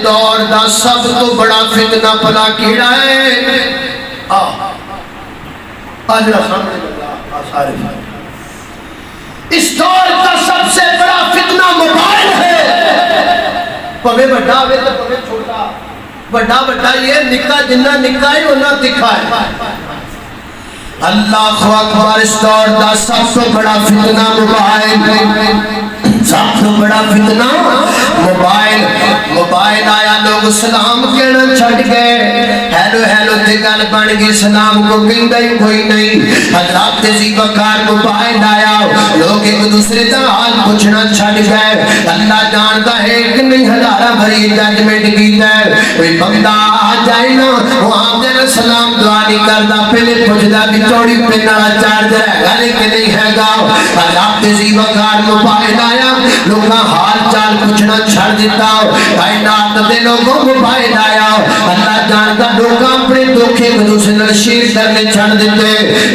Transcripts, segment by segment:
دور دا سب تو بڑا فتنہ پلا کیڑا ہے؟ اس دور کا سب سے بڑا فتنہ موبائل ہے. پوے بڑا ہوئے تو پوے چھوٹا، بڑا بڑا یہ نکا جنہ نکا ہے انہاں تکھا ہے. اللہ اکبر. اس دور دا سب تو بڑا فتنہ موبائل ہے. سب تو بڑا فتنہ موبائل. موبائل آیا لوگ سلام کہنا چھٹ گئے. ہیلو ہیلو تے گل بن گئی، سلام کو کہندا ہی کوئی نہیں. حضرات ذی وقار موبائل آیا، لوگ ایک دوسرے دا حال پوچھنا چھٹ گئے. اللہ جانتا ہے کہ نہیں ہزارہ بھری ججمنٹ کیتا ہے. کوئی بندہ آ جائے نا وہ آپ جنہ سلام دعا نہیں کردا، پہلے پوچھدا کہ چوڑی پہ نارا چارجر ہے گا کہ نہیں ہے گا. حضرات ذی وقار موبائل آیا، لوگاں حال چال پوچھنا چھڑ دیتا. کائنات دے لوگوں موبائل آیا، اللہ جانتا لوگاں اپنے دکھے دوسرے نال شیئر کرنے چھڑ دیتے.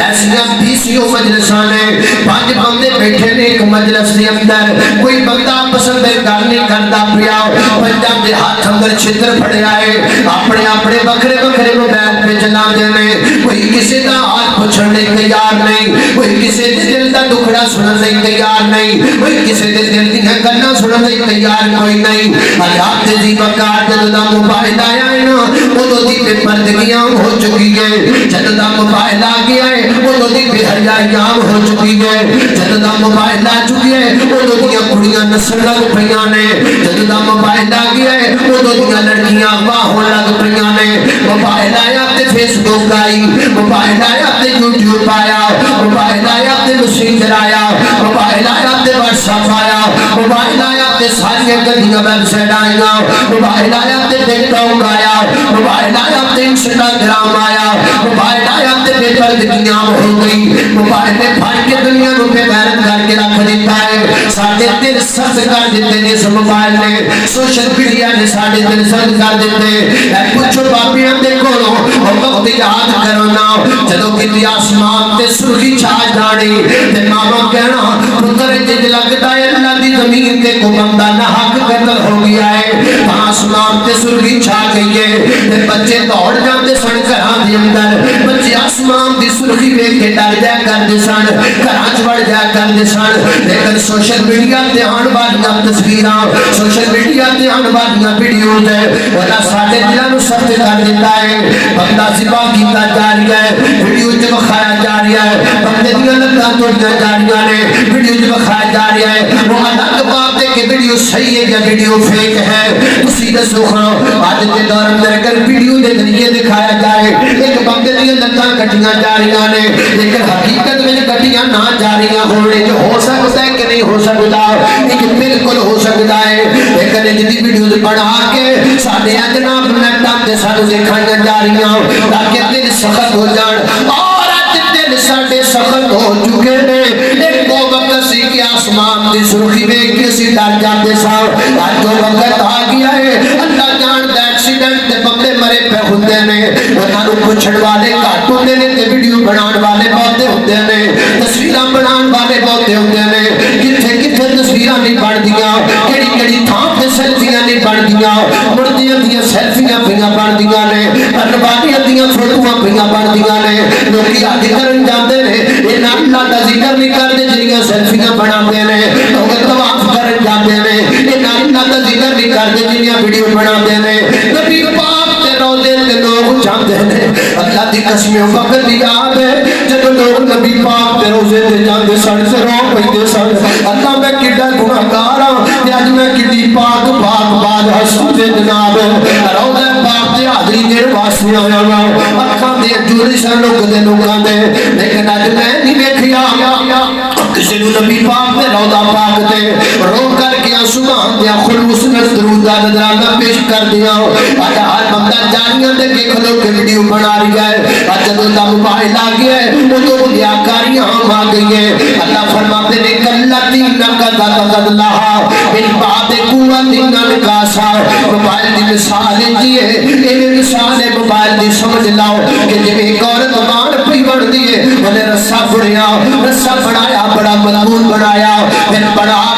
ایسیاں 20 مجلساں نے، 5 بندے بیٹھے نے ایک مجلس کے اندر، کوئی بندہ پسند گل نہیں کرتا پیا. بندہ دے ہاتھ اندر چھتر پھڑے آئے، اپنے اپنے بکھرے بکھرے موبائل پہ چلا دینے. کوئی کسی دا حال پوچھنے تیار نہیں، کوئی کسی دے دل دا دکھڑا سننے تیار نہیں، کوئی کسی دے دل دی گلاں سننے تیار کوئی نہیں. اللہ ذی وقار جدوں دا موبائل آیا ہے نا اودوں دی بے پردگیاں ہو چکی ہے. جدوں دا موبائل آ گیا ہے اودوں دی بے حیائیاں ہو چکی ہے. جدوں دا موبائل آ چکی ہے اودوں دیاں کڑیاں نسل لگ پیاں نے. جدوں دا موبائل آ گیا ہے اودوں دیاں لڑکیاں واہ ہون لگ پیاں نے. موبائل آیا تے فیس بک آئی، موبائل آیا تے یوٹیوب آیا، موبائل آیا تے میسنجر آیا، موبائل آیا تے واٹس ایپ آیا، موبائل آیا تے ساری گندیاں ویب سائٹ آئیاں، موبائل آیا تے ٹک ٹاک آیا، موبائل آیا تے انسٹاگرام آیا، موبائل آیا تے بے پردگیاں ہو گئی. موبائل نے پھڑ کے دنیا نو بے غیرت کر کے رکھ دیتا ہے. ساڈے دل سرد کر دیتے نے اس موبائل نے، سوشل میڈیا نے ساڈے دل سرد کر دیتے. اے پوچھو بابیاں دے کولوں او وقت یاد کرو نا جدوں کتے آسمان تے سرخی چھا جانی تے ماں کہنا پتر جج لگتا ہے اللہ دی زمین تے کو بندہ نہ حق قتل ہو گیا ہے. آسمان تے سرخی چھا گئی ہے تے بچے دوڑ جاندے سن گھراں دے اندر. بچے آسمان دی سرخی ویکھ کے ڈر جایا کردے سن، گھراں چ وڑ جایا کردے سن. لیکن سوشل میڈیا تے آن والیاں تصویراں، سوشل میڈیا تے آن والیاں ویڈیوز ہے اللہ ساڈے دلاں نوں سخت کر دیتا ہے. بندہ ذبح کیتا جا رہا ہے، ویڈیو چ وکھایا جا رہا ہے. بندے دیاں لتاں توڑیاں جا رہی نے، ویڈیو چ وکھایا جا رہا ہے. وہ الگ بات ہے کہ ویڈیو صحیح ہے یا ویڈیو فیک ہے. تسی دسو ہاں اج دے دور اندر اگر ویڈیو دے ذریعے دکھایا جائے ایک بندے دیاں لتاں کٹیاں جا رہی نے لیکن حقیقت میں کٹیاں نہ جا رہی ہونے جو ہو سکتا ہے کہ نہیں ہو سکتا، یہ بالکل ہو سکتا ہے. لیکن جدی ویڈیو بنا کے ساڈے جناب نیٹاں تے سانوں دکھائیاں جا رہی تاکہ دل سخت ہو جان. اور اج دل ساڈے سخت ہو چکے نے. ایک وہ وقت سی کہ آسمان دی سرخی ویکھ کے اسی ڈر جاندے ساں. اج جو وقت آ گیا ہے اللہ جاندا ایکسیڈنٹ تے بندے مرے پے ہوندے نے، انہاں نوں پوچھن والے گھٹ ہوندے نے تے ویڈیو بنان والے بہت ہوندے نے، تصویراں بنان والے بہت ہوندے نے. کتھے کتھے تصویراں نہیں بندیاں، کیڑی کیڑی تھاں تے سیلفیاں نہیں بندیاں، مردیاں دیاں سیلفیاں پیاں بندیاں نے، اربادیاں دیاں فوٹواں پیاں بندیاں نے. لوکی حج کرن جاندے نے انہاں اللہ دا ذکر نہیں کردے جڑیاں سیلفیاں بناندے نے. لوگ طواف کرن جاندے نے انہاں اللہ دا ذکر نہیں کردے جڑیاں ویڈیو بناندے نے. نبی پاک تے روضے تے لوگ جاندے نے. اللہ دی قسم وقت یاد ہے جب لوگ نبی پاک تے روضے تے جاندے سن تے رو پیندے سن اللہ میں کڈا گناہگار ہاں تے اج میں کڈی پاک پاک باد حسن دے جناب روضے پاک تے حاضری دین واسطے آیا ہاں. اکھاں دے جوڑی سن لوگ دے لوکاں دے لیکن اج میں نہیں ویکھیا کسی نوں نبی پاک تے روضہ پاک تے رو کر کے سبحان دیا خلوص نال درود دا نذرانہ پیش کر دیا. اج ہر بندہ جانیاں دے کے کھلو کے ویڈیو بنا رہا ہے. اج جدوں دا موبائل آ گیا ہے اودوں ریاکاریاں آ گئی ہیں. اللہ فرماتے نے کلتی نقد اللہ من بعد قوت انکاسا. موبائل دی مثال جی ہے اے مثال ہے موبائل دی سمجھ لاؤ کہ جے ایک عورت مان پئی بڑھدی ہے انہیں رسا بنایا بڑا مضبوط بنایا پھر بنا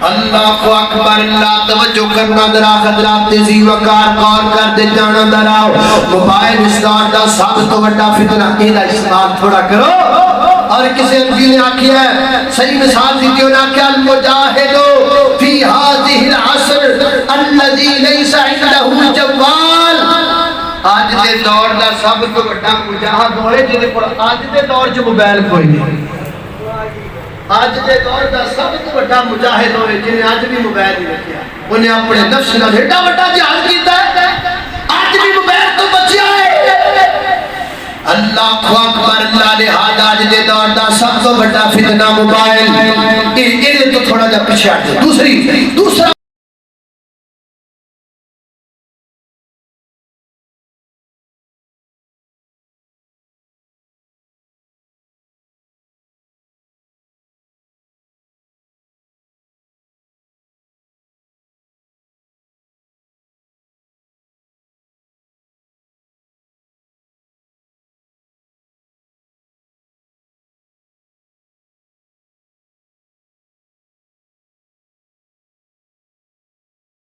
اللہ اکبر، اللہ توجہ کرنا درا حضرات تیزی وقار غور کر دے جانا دراؤ۔ موبائل اس دور دا سب تو بڑا فتنہ، ایدہ استعمال تھوڑا کرو۔ اور کسی انبی نے آکھی ہے صحیح مثال دیتیوں نے آکھی المجاہدو فی هذه العصر الذی لیس عندہ جوال۔ آج دے دور دا سب تو بڑا مجاہد ہوئے جنہیں پر آج دے دور جو موبائل کوئی نہیں، آج دے دور دا سب تو بڑا مجاہد ہوئے جنہیں آج بھی موبائل نہیں رکھیا، انہیں اپنے نفس کا ڈھیٹا بڑا جہاد کیتا ہے، آج بھی موبائل تو بچیا ہے۔ اللہ اکبر، اللہ لہذا آج دے دور دا سب تو بڑا فتنہ موبائل۔ یہ تو تھوڑا جا پیچھے آتے دوسرا